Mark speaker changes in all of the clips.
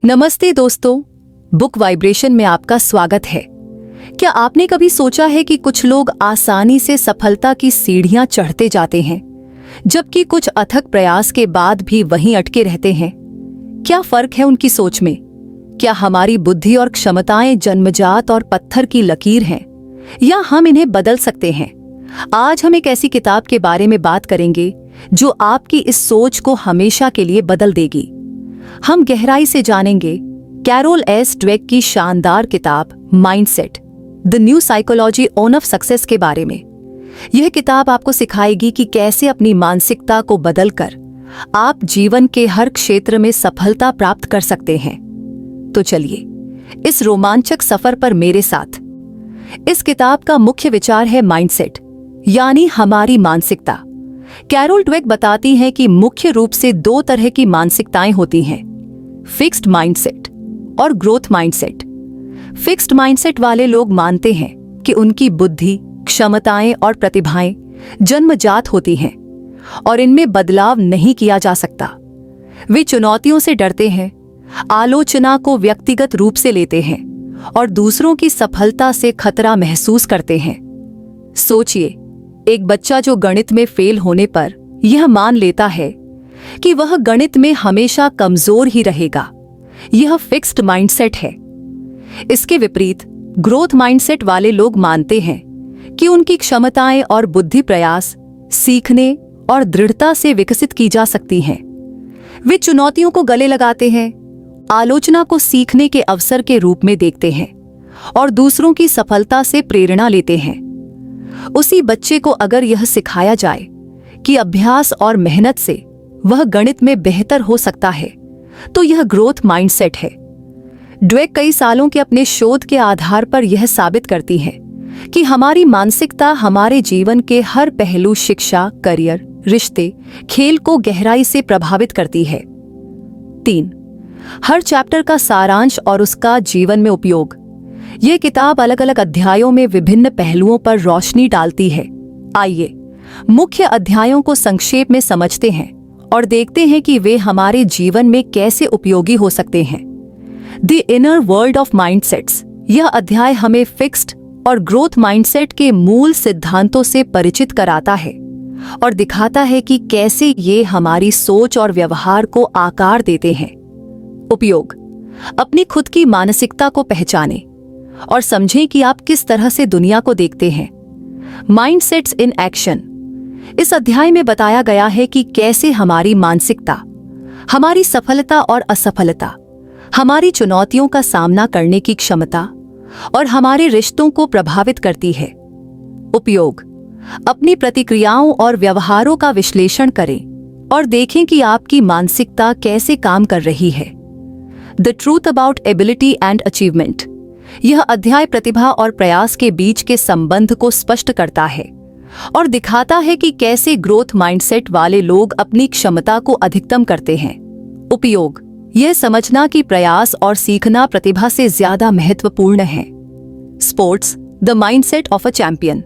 Speaker 1: नमस्ते दोस्तों, book vibration में आपका स्वागत है। क्या आपने कभी सोचा है कि कुछ लोग आसानी से सफलता की सीढ़ियां चढ़ते जाते हैं, जबकि कुछ अथक प्रयास के बाद भी वहीं अटके रहते हैं? क्या फर्क है उनकी सोच में? क्या हमारी बुद्धि और क्षमताएं जन्मजात और पत्थर की लकीर हैं, या हम इन्हें बदल सकते हैं? आज हम एक ऐसी किताब के बारे में बात करेंगे जो आपकी इस सोच को हमेशा के लिए बदल देगी। हम गहराई से जानेंगे कैरोल एस ड्वेक की शानदार किताब mindset, the new psychology of success के बारे में। यह किताब आपको सिखाएगी कि कैसे अपनी मानसिकता को बदलकर आप जीवन के हर क्षेत्र में सफलता प्राप्त कर सकते हैं। तो चलिए इस रोमांचक सफर पर मेरे साथ। इस किताब का मुख्य विचार है माइंडसेट, यानी हमारी मानसिकता। कैरोल ड्वेक बताती हैं कि मुख्य रूप से दो तरह की मानसिकताएं होती हैं, फिक्स्ड माइंडसेट और ग्रोथ माइंडसेट। फिक्स्ड माइंडसेट वाले लोग मानते हैं कि उनकी बुद्धि, क्षमताएं और प्रतिभाएं जन्मजात होती हैं और इनमें बदलाव नहीं किया जा सकता। वे चुनौतियों से डरते हैं, आलोचना को व्यक्तिगत रूप से लेते हैं और दूसरों की सफलता से खतरा महसूस करते हैं। सोचिए, एक बच्चा जो गणित में फेल होने पर यह मान लेता है कि वह गणित में हमेशा कमजोर ही रहेगा। यह फिक्स्ड माइंडसेट है। इसके विपरीत ग्रोथ माइंडसेट वाले लोग मानते हैं कि उनकी क्षमताएं और बुद्धि प्रयास, सीखने और दृढ़ता से विकसित की जा सकती हैं। वे चुनौतियों को गले लगाते हैं, आलोचना को सीखने के अवसर के रूप में देखते हैं और दूसरों की सफलता से प्रेरणा लेते हैं। उसी बच्चे को अगर यह सिखाया जाए कि अभ्यास और मेहनत से वह गणित में बेहतर हो सकता है, तो यह ग्रोथ माइंडसेट है। ड्वेक कई सालों के अपने शोध के आधार पर यह साबित करती है कि हमारी मानसिकता हमारे जीवन के हर पहलू, शिक्षा, करियर, रिश्ते, खेल को गहराई से प्रभावित करती है। 3. हर चैप्टर का सारांश और उसका जीवन में उपयोग। यह किताब अलग अलग अध्यायों में विभिन्न पहलुओं पर रोशनी डालती है। आइए मुख्य अध्यायों को संक्षेप में समझते हैं और देखते हैं कि वे हमारे जीवन में कैसे उपयोगी हो सकते हैं। The inner world of mindsets. यह अध्याय हमें फिक्स्ड और ग्रोथ माइंडसेट के मूल सिद्धांतों से परिचित कराता है और दिखाता है कि कैसे ये हमारी सोच और व्यवहार को आकार देते हैं। उपयोग। अपनी खुद की मानसिकता को पहचानें और समझें कि आप किस तरह से दुनिया को देखते हैं। Mindsets in action. इस अध्याय में बताया गया है कि कैसे हमारी मानसिकता हमारी सफलता और असफलता, हमारी चुनौतियों का सामना करने की क्षमता और हमारे रिश्तों को प्रभावित करती है। उपयोग। अपनी प्रतिक्रियाओं और व्यवहारों का विश्लेषण करें और देखें कि आपकी मानसिकता कैसे काम कर रही है। The truth about ability and achievement. यह अध्याय प्रतिभा और प्रयास के बीच के संबंध को स्पष्ट करता है और दिखाता है कि कैसे ग्रोथ माइंडसेट वाले लोग अपनी क्षमता को अधिकतम करते हैं। उपयोग। यह समझना कि प्रयास और सीखना प्रतिभा से ज्यादा महत्वपूर्ण है। Sports, the mindset of a champion.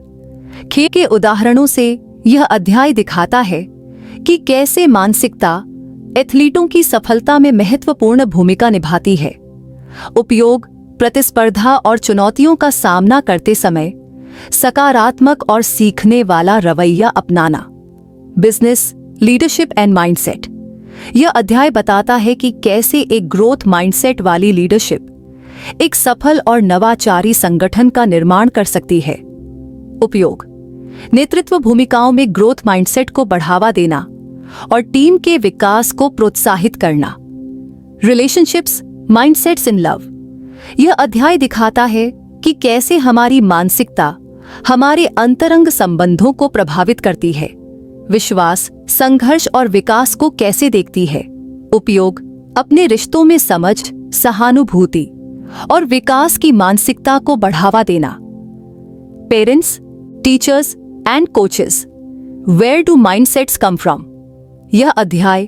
Speaker 1: खेल के उदाहरणों से यह अध्याय दिखाता है कि कैसे मानसिकता एथलीटों की सफलता में महत्वपूर्ण भूमिका निभाती है। उपयोग। प्रतिस्पर्धा और चुनौतियों का सामना करते समय सकारात्मक और सीखने वाला रवैया अपनाना। Business, leadership and mindset. यह अध्याय बताता है कि कैसे एक ग्रोथ माइंडसेट वाली लीडरशिप एक सफल और नवाचारी संगठन का निर्माण कर सकती है। उपयोग। नेतृत्व भूमिकाओं में ग्रोथ माइंडसेट को बढ़ावा देना और टीम के विकास को प्रोत्साहित करना। Relationships, mindsets in love. यह अध्याय दिखाता है कि कैसे हमारी मानसिकता हमारे अंतरंग संबंधों को प्रभावित करती है। विश्वास, संघर्ष और विकास को कैसे देखती है। उपयोग। अपने रिश्तों में समझ, सहानुभूति और विकास की मानसिकता को बढ़ावा देना। Parents, teachers and coaches, where do mindsets come from. यह अध्याय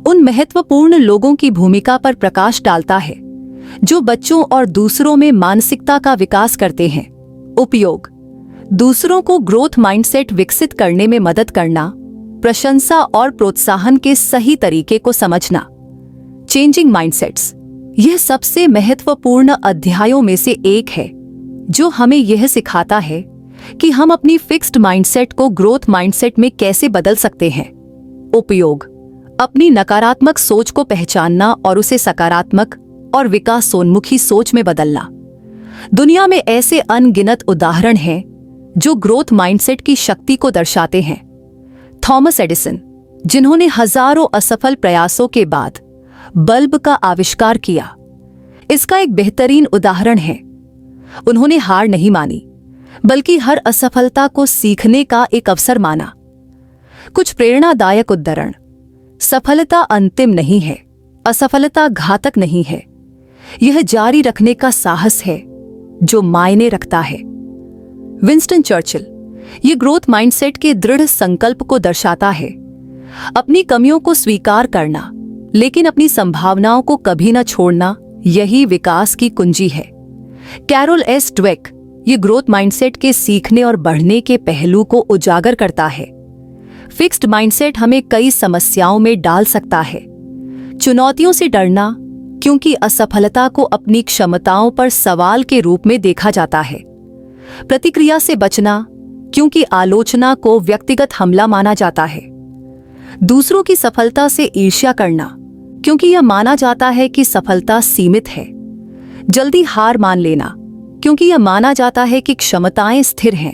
Speaker 1: उन महत्वपूर्ण लोगों की भूमिका पर प्रकाश डालता है जो बच्चों और दूसरों में मानसिकता का विकास करते हैं। उपयोग। दूसरों को ग्रोथ माइंडसेट विकसित करने में मदद करना, प्रशंसा और प्रोत्साहन के सही तरीके को समझना। Changing mindsets. यह सबसे महत्वपूर्ण अध्यायों में से एक है जो हमें यह सिखाता है कि हम अपनी फिक्स्ड माइंडसेट को ग्रोथ माइंडसेट में कैसे बदल सकते हैं। उपयोग: अपनी नकारात्मक सोच को पहचानना और उसे सकारात्मक और विकासोन्मुखी सोच में बदलना। दुनिया में ऐसे अनगिनत उदाहरण हैं जो ग्रोथ माइंडसेट की शक्ति को दर्शाते हैं। थॉमस एडिसन, जिन्होंने हजारों असफल प्रयासों के बाद बल्ब का आविष्कार किया, इसका एक बेहतरीन उदाहरण है। उन्होंने हार नहीं मानी, बल्कि हर असफलता को सीखने का एक अवसर माना। कुछ प्रेरणादायक उदाहरण: सफलता अंतिम नहीं है, असफलता घातक नहीं है, यह जारी रखने का साहस है जो मायने रखता है। विंस्टन चर्चिल, ये ग्रोथ माइंडसेट के दृढ़ संकल्प को दर्शाता है। अपनी कमियों को स्वीकार करना, लेकिन अपनी संभावनाओं को कभी न छोड़ना, यही विकास की कुंजी है। कैरोल एस ड्वेक, ये ग्रोथ माइंडसेट के सीखने और बढ़ने के पहलू को उजागर करता है। फिक्स्ड माइंडसेट हमें कई समस्याओं में डाल सकता है। चुनौतियों से डरना, क्योंकि असफलता को अपनी क्षमताओं पर सवाल के रूप में देखा जाता है। प्रतिक्रिया से बचना, क्योंकि आलोचना को व्यक्तिगत हमला माना जाता है। दूसरों की सफलता से ईर्ष्या करना, क्योंकि यह माना जाता है कि सफलता सीमित है। जल्दी हार मान लेना, क्योंकि यह माना जाता है कि क्षमताएं स्थिर हैं।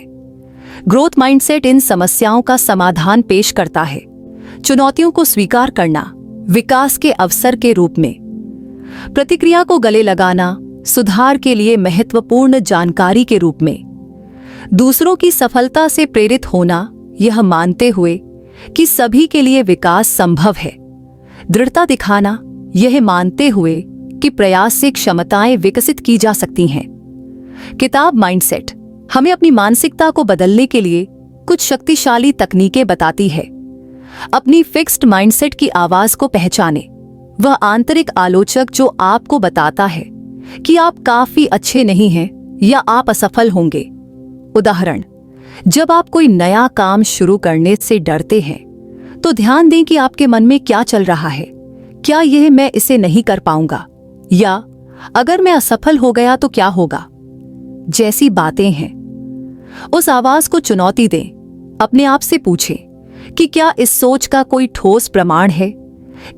Speaker 1: ग्रोथ माइंडसेट इन समस्याओं का समाधान पेश करता है। चुनौतियों को स्वीकार करना, विकास के अवसर के रूप में। प्रतिक्रिया को गले लगाना, सुधार के लिए महत्वपूर्ण जानकारी के रूप में। दूसरों की सफलता से प्रेरित होना, यह मानते हुए कि सभी के लिए विकास संभव है। दृढ़ता दिखाना, यह मानते हुए कि प्रयास से क्षमताएं विकसित की जा सकती हैं। किताब माइंडसेट हमें अपनी मानसिकता को बदलने के लिए कुछ शक्तिशाली तकनीकें बताती है। अपनी फिक्स्ड माइंडसेट की आवाज को पहचाने, वह आंतरिक आलोचक जो आपको बताता है कि आप काफी अच्छे नहीं हैं या आप असफल होंगे। उदाहरण: जब आप कोई नया काम शुरू करने से डरते हैं, तो ध्यान दें कि आपके मन में क्या चल रहा है। क्या यह मैं इसे नहीं कर पाऊंगा, या अगर मैं असफल हो गया तो क्या होगा, जैसी बातें हैं। उस आवाज को चुनौती दें। अपने आप से पूछें कि क्या इस सोच का कोई ठोस प्रमाण है।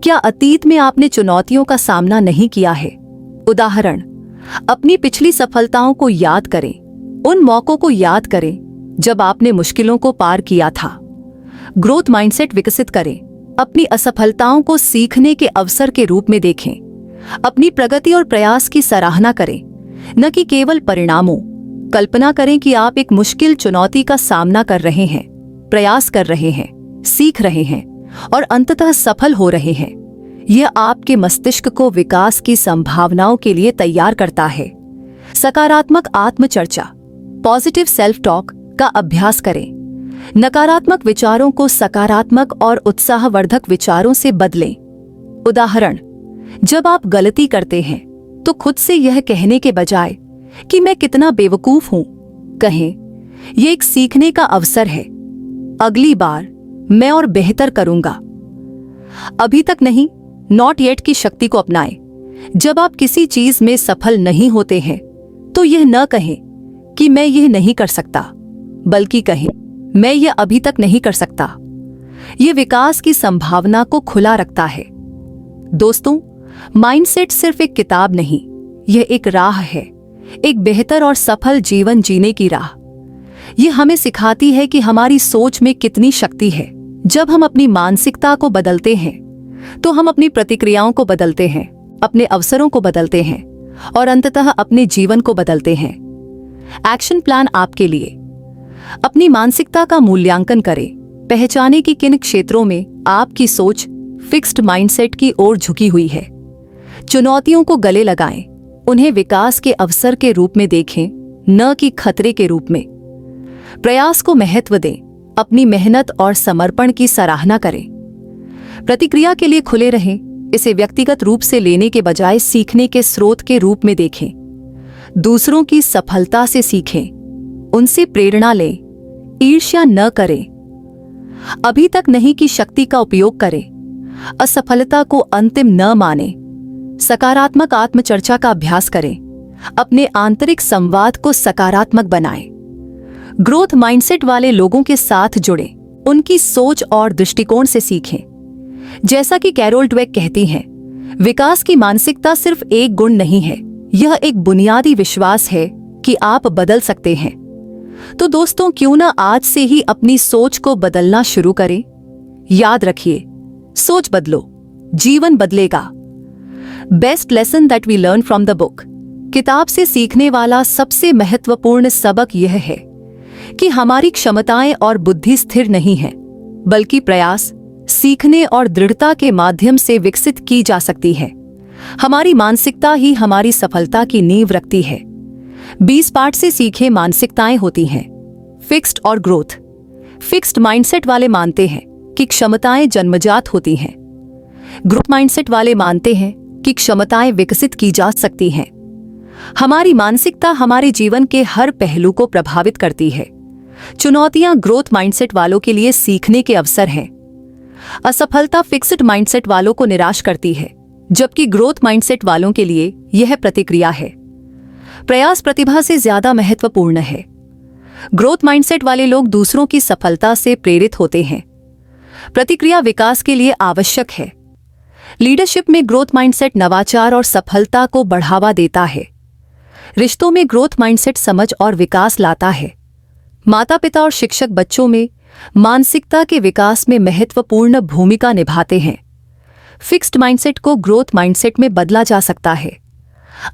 Speaker 1: क्या अतीत में आपने चुनौतियों का सामना नहीं किया है? उदाहरण: अपनी पिछली सफलताओं को याद करें, उन मौकों को याद करें जब आपने मुश्किलों को पार किया था। ग्रोथ माइंडसेट विकसित करें। अपनी असफलताओं को सीखने के अवसर के रूप में देखें। अपनी प्रगति और प्रयास की सराहना करें, न कि केवल परिणामों। कल्पना करें कि आप एक मुश्किल चुनौती का सामना कर रहे हैं, प्रयास कर रहे हैं, सीख रहे हैं और अंततः सफल हो रहे हैं। यह आपके मस्तिष्क को विकास की संभावनाओं के लिए तैयार करता है। सकारात्मक आत्मचर्चा, पॉजिटिव सेल्फ टॉक का अभ्यास करें। नकारात्मक विचारों को सकारात्मक और उत्साहवर्धक विचारों से बदलें। उदाहरण: जब आप गलती करते हैं तो खुद से यह कहने के बजाय कि मैं कितना बेवकूफ हूं, कहें यह एक सीखने का अवसर है, अगली बार मैं और बेहतर करूंगा। अभी तक नहीं, नॉट येट की शक्ति को अपनाएं। जब आप किसी चीज में सफल नहीं होते हैं तो यह न कहें कि मैं यह नहीं कर सकता, बल्कि कहें मैं यह अभी तक नहीं कर सकता। यह विकास की संभावना को खुला रखता है। दोस्तों, माइंडसेट सिर्फ एक किताब नहीं, यह एक राह है, एक बेहतर और सफल जीवन जीने की राह। यह हमें सिखाती है कि हमारी सोच में कितनी शक्ति है। जब हम अपनी मानसिकता को बदलते हैं तो हम अपनी प्रतिक्रियाओं को बदलते हैं, अपने अवसरों को बदलते हैं और अंततः अपने जीवन को बदलते हैं। एक्शन प्लान आपके लिए: अपनी मानसिकता का मूल्यांकन करें। पहचाने कि किन क्षेत्रों में आपकी सोच फिक्स्ड माइंडसेट की ओर झुकी हुई है। चुनौतियों को गले लगाएं, उन्हें विकास के अवसर के रूप में देखें, न कि खतरे के रूप में। प्रयास को महत्व दें, अपनी मेहनत और समर्पण की सराहना करें। प्रतिक्रिया के लिए खुले रहें, इसे व्यक्तिगत रूप से लेने के बजाय सीखने के स्रोत के रूप में देखें। दूसरों की सफलता से सीखें, उनसे प्रेरणा लें, ईर्ष्या न करें। अभी तक नहीं की शक्ति का उपयोग करें। असफलता को अंतिम न मानें, सकारात्मक आत्मचर्चा का अभ्यास करें। अपने आंतरिक संवाद को सकारात्मक बनाएं। ग्रोथ माइंडसेट वाले लोगों के साथ जुड़ें, उनकी सोच और दृष्टिकोण से सीखें। जैसा कि कैरोल डवेक कहती हैं, विकास की मानसिकता सिर्फ एक गुण नहीं है, यह एक बुनियादी विश्वास है कि आप बदल सकते हैं। तो दोस्तों, क्यों ना आज से ही अपनी सोच को बदलना शुरू करें। याद रखिए, सोच बदलो, जीवन बदलेगा। Best lesson that we learn from the book. किताब से सीखने वाला सबसे महत्वपूर्ण सबक यह है कि हमारी क्षमताएं और बुद्धि स्थिर नहीं है, बल्कि प्रयास, सीखने और दृढ़ता के माध्यम से विकसित की जा सकती है। हमारी मानसिकता ही हमारी सफलता की नींव रखती है। 20 पार्ट से सीखे मानसिकताएं होती हैं, फिक्स्ड और ग्रोथ। फिक्स्ड माइंडसेट वाले मानते हैं कि क्षमताएं जन्मजात होती हैं। ग्रोथ माइंडसेट वाले मानते हैं कि क्षमताएं विकसित की जा सकती हैं। हमारी मानसिकता हमारे जीवन के हर पहलू को प्रभावित करती है। चुनौतियां ग्रोथ माइंडसेट वालों के लिए सीखने के अवसर हैं। असफलता फिक्स्ड माइंडसेट वालों को निराश करती है, जबकि ग्रोथ माइंडसेट वालों के लिए यह प्रतिक्रिया है। प्रयास प्रतिभा से ज्यादा महत्वपूर्ण है। ग्रोथ माइंडसेट वाले लोग दूसरों की सफलता से प्रेरित होते हैं। प्रतिक्रिया विकास के लिए आवश्यक है। लीडरशिप में ग्रोथ माइंडसेट नवाचार और सफलता को बढ़ावा देता है। रिश्तों में ग्रोथ माइंडसेट समझ और विकास लाता है। माता पिता और शिक्षक बच्चों में मानसिकता के विकास में महत्वपूर्ण भूमिका निभाते हैं। फिक्स्ड माइंडसेट को ग्रोथ माइंडसेट में बदला जा सकता है।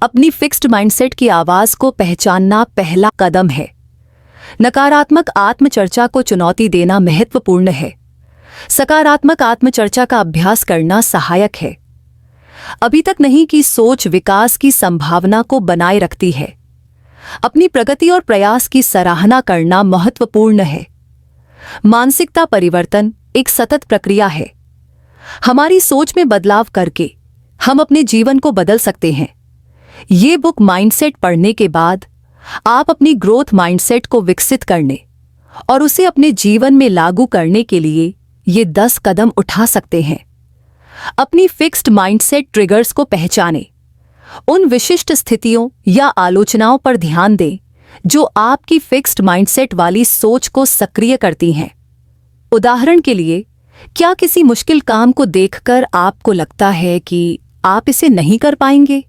Speaker 1: अपनी फिक्स्ड माइंडसेट की आवाज को पहचानना पहला कदम है। नकारात्मक आत्मचर्चा को चुनौती देना महत्वपूर्ण है। सकारात्मक आत्मचर्चा का अभ्यास करना सहायक है। अभी तक नहीं की सोच विकास की संभावना को बनाए रखती है। अपनी प्रगति और प्रयास की सराहना करना महत्वपूर्ण है। मानसिकता परिवर्तन एक सतत प्रक्रिया है। हमारी सोच में बदलाव करके हम अपने जीवन को बदल सकते हैं। ये बुक माइंडसेट पढ़ने के बाद आप अपनी ग्रोथ माइंडसेट को विकसित करने और उसे अपने जीवन में लागू करने के लिए ये 10 कदम उठा सकते हैं। अपनी फिक्स्ड माइंडसेट ट्रिगर्स को पहचानें। उन विशिष्ट स्थितियों या आलोचनाओं पर ध्यान दें जो आपकी फिक्स्ड माइंडसेट वाली सोच को सक्रिय करती हैं। उदाहरण के लिए, क्या किसी मुश्किल काम को देखकर आपको लगता है कि आप इसे नहीं कर पाएंगे,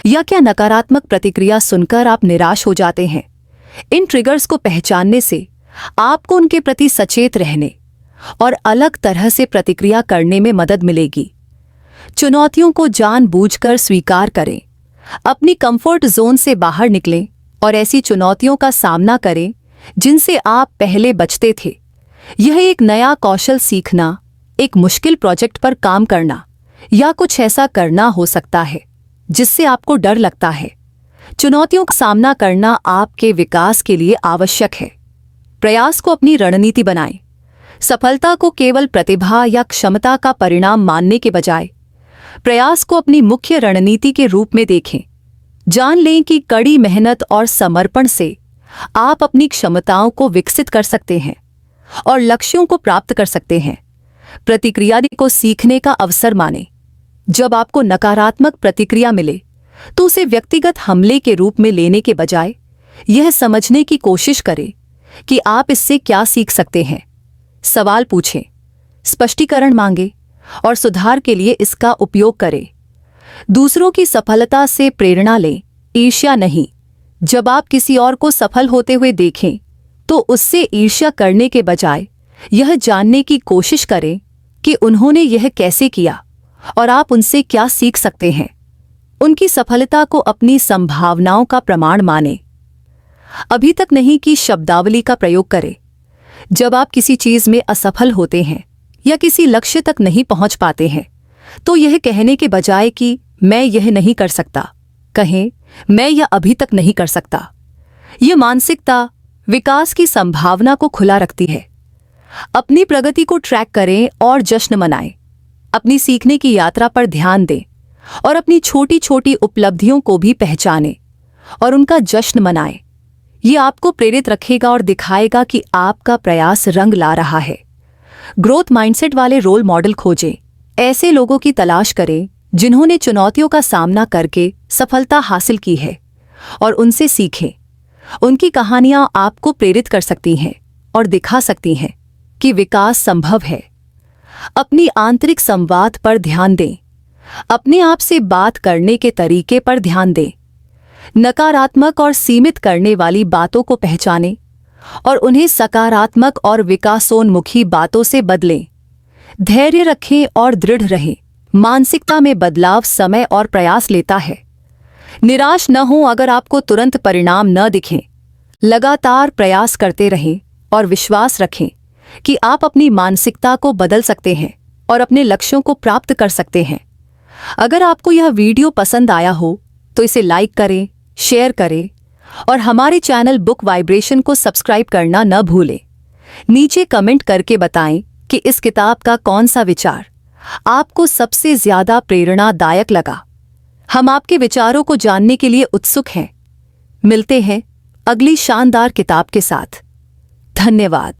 Speaker 1: या क्या नकारात्मक प्रतिक्रिया सुनकर आप निराश हो जाते हैं? इन ट्रिगर्स को पहचानने से आपको उनके प्रति सचेत रहने और अलग तरह से प्रतिक्रिया करने में मदद मिलेगी। चुनौतियों को जानबूझकर स्वीकार करें। अपनी कंफर्ट जोन से बाहर निकलें और ऐसी चुनौतियों का सामना करें जिनसे आप पहले बचते थे। यह एक नया कौशल सीखना, एक मुश्किल प्रोजेक्ट पर काम करना या कुछ ऐसा करना हो सकता है जिससे आपको डर लगता है। चुनौतियों का सामना करना आपके विकास के लिए आवश्यक है। प्रयास को अपनी रणनीति बनाएं। सफलता को केवल प्रतिभा या क्षमता का परिणाम मानने के बजाय प्रयास को अपनी मुख्य रणनीति के रूप में देखें। जान लें कि कड़ी मेहनत और समर्पण से आप अपनी क्षमताओं को विकसित कर सकते हैं और लक्ष्यों को प्राप्त कर सकते हैं। प्रतिक्रिया को सीखने का अवसर मानें। जब आपको नकारात्मक प्रतिक्रिया मिले तो उसे व्यक्तिगत हमले के रूप में लेने के बजाय यह समझने की कोशिश करें कि आप इससे क्या सीख सकते हैं। सवाल पूछें, स्पष्टीकरण मांगें और सुधार के लिए इसका उपयोग करें। दूसरों की सफलता से प्रेरणा लें, ईर्ष्या नहीं। जब आप किसी और को सफल होते हुए देखें तो उससे ईर्ष्या करने के बजाय यह जानने की कोशिश करें कि उन्होंने यह कैसे किया और आप उनसे क्या सीख सकते हैं। उनकी सफलता को अपनी संभावनाओं का प्रमाण मानें। अभी तक नहीं की शब्दावली का प्रयोग करें। जब आप किसी चीज में असफल होते हैं या किसी लक्ष्य तक नहीं पहुंच पाते हैं तो यह कहने के बजाय कि मैं यह नहीं कर सकता, कहें मैं यह अभी तक नहीं कर सकता। यह मानसिकता विकास की संभावना को खुला रखती है। अपनी प्रगति को ट्रैक करें और जश्न मनाएं। अपनी सीखने की यात्रा पर ध्यान दें और अपनी छोटी छोटी उपलब्धियों को भी पहचानें और उनका जश्न मनाएं। यह आपको प्रेरित रखेगा और दिखाएगा कि आपका प्रयास रंग ला रहा है। ग्रोथ माइंडसेट वाले रोल मॉडल खोजें। ऐसे लोगों की तलाश करें जिन्होंने चुनौतियों का सामना करके सफलता हासिल की है, और उनसे सीखें। उनकी कहानियां आपको प्रेरित कर सकती हैं और दिखा सकती हैं कि विकास संभव है। अपनी आंतरिक संवाद पर ध्यान दें। अपने आप से बात करने के तरीके पर ध्यान दें। नकारात्मक और सीमित करने वाली बातों को पहचानें और उन्हें सकारात्मक और विकासोन्मुखी बातों से बदलें। धैर्य रखें और दृढ़ रहें। मानसिकता में बदलाव समय और प्रयास लेता है। निराश न हो अगर आपको तुरंत परिणाम न दिखें। लगातार प्रयास करते रहें और विश्वास रखें कि आप अपनी मानसिकता को बदल सकते हैं और अपने लक्ष्यों को प्राप्त कर सकते हैं। अगर आपको यह वीडियो पसंद आया हो तो इसे लाइक करें, शेयर करें और हमारे चैनल बुक वाइब्रेशन को सब्सक्राइब करना न भूलें। नीचे कमेंट करके बताएं कि इस किताब का कौन सा विचार आपको सबसे ज्यादा प्रेरणादायक लगा। हम आपके विचारों को जानने के लिए उत्सुक हैं। मिलते हैं अगली शानदार किताब के साथ। धन्यवाद।